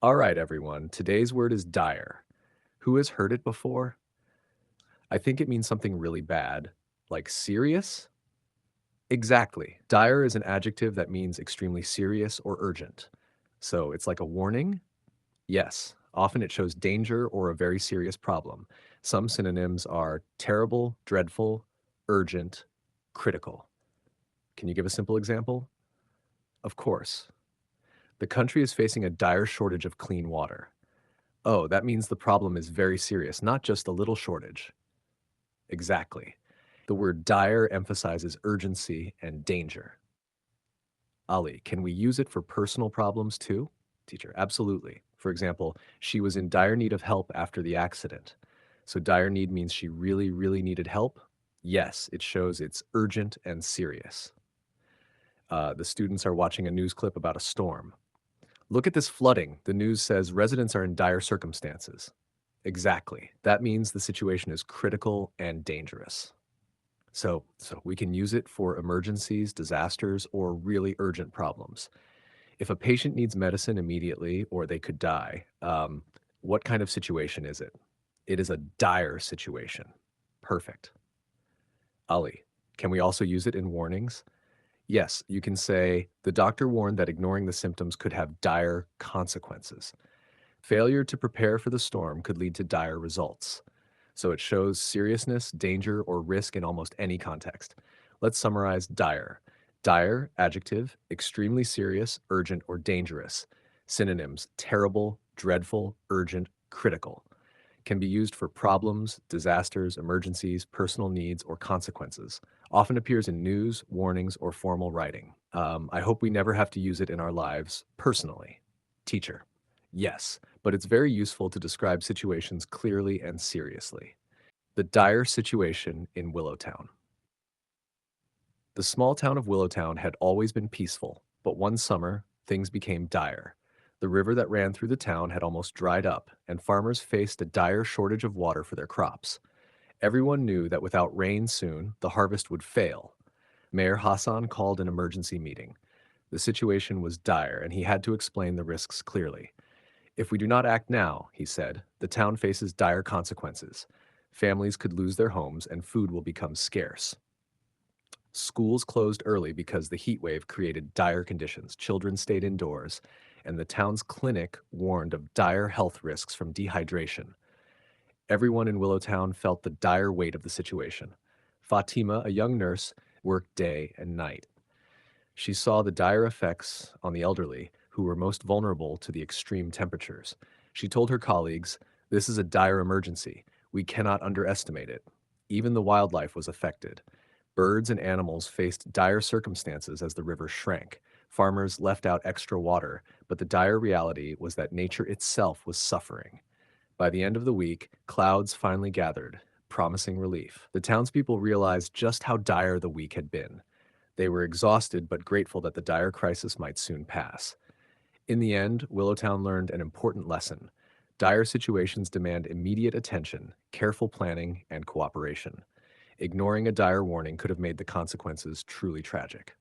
All right, everyone. Today's word is dire. Who has heard it before? I think it means something really bad. Like serious? Exactly. Dire is an adjective that means extremely serious or urgent. So it's like a warning? Yes. Often it shows danger or a very serious problem. Some synonyms are terrible, dreadful, urgent, critical. Can you give a simple example? Of course. The country is facing a dire shortage of clean water. Oh, that means the problem is very serious, not just a little shortage. Exactly. The word dire emphasizes urgency and danger. Ali, can we use it for personal problems too? Teacher, absolutely. For example, she was in dire need of help after the accident. So dire need means she really, really needed help? Yes, it shows it's urgent and serious. The students are watching a news clip about a storm. Look at this flooding. The news says residents are in dire circumstances. Exactly. That means the situation is critical and dangerous. So we can use it for emergencies, disasters, or really urgent problems. If a patient needs medicine immediately or they could die, what kind of situation is it? It is a dire situation. Perfect. Ali, can we also use it in warnings? Yes, you can say, the doctor warned that ignoring the symptoms could have dire consequences. Failure to prepare for the storm could lead to dire results. So it shows seriousness, danger, or risk in almost any context. Let's summarize dire. Dire, adjective, extremely serious, urgent, or dangerous. Synonyms, terrible, dreadful, urgent, critical. Can be used for problems, disasters, emergencies, personal needs, or consequences. Often appears in news, warnings, or formal writing. I hope we never have to use it in our lives personally. Teacher. Yes, but it's very useful to describe situations clearly and seriously. The dire situation in Willowtown. The small town of Willowtown had always been peaceful, but one summer, things became dire. The river that ran through the town had almost dried up, and farmers faced a dire shortage of water for their crops. Everyone knew that without rain soon, the harvest would fail. Mayor Hassan called an emergency meeting. The situation was dire, and he had to explain the risks clearly. If we do not act now, he said, the town faces dire consequences. Families could lose their homes, and food will become scarce. Schools closed early because the heat wave created dire conditions. Children stayed indoors, and the town's clinic warned of dire health risks from dehydration. Everyone in Willowtown felt the dire weight of the situation. Fatima, a young nurse, worked day and night. She saw the dire effects on the elderly, who were most vulnerable to the extreme temperatures. She told her colleagues, "This is a dire emergency. We cannot underestimate it." Even the wildlife was affected. Birds and animals faced dire circumstances as the river shrank. Farmers left out extra water, but the dire reality was that nature itself was suffering. By the end of the week, clouds finally gathered, promising relief. The townspeople realized just how dire the week had been. They were exhausted but grateful that the dire crisis might soon pass. In the end, Willowtown learned an important lesson. Dire situations demand immediate attention, careful planning, and cooperation. Ignoring a dire warning could have made the consequences truly tragic.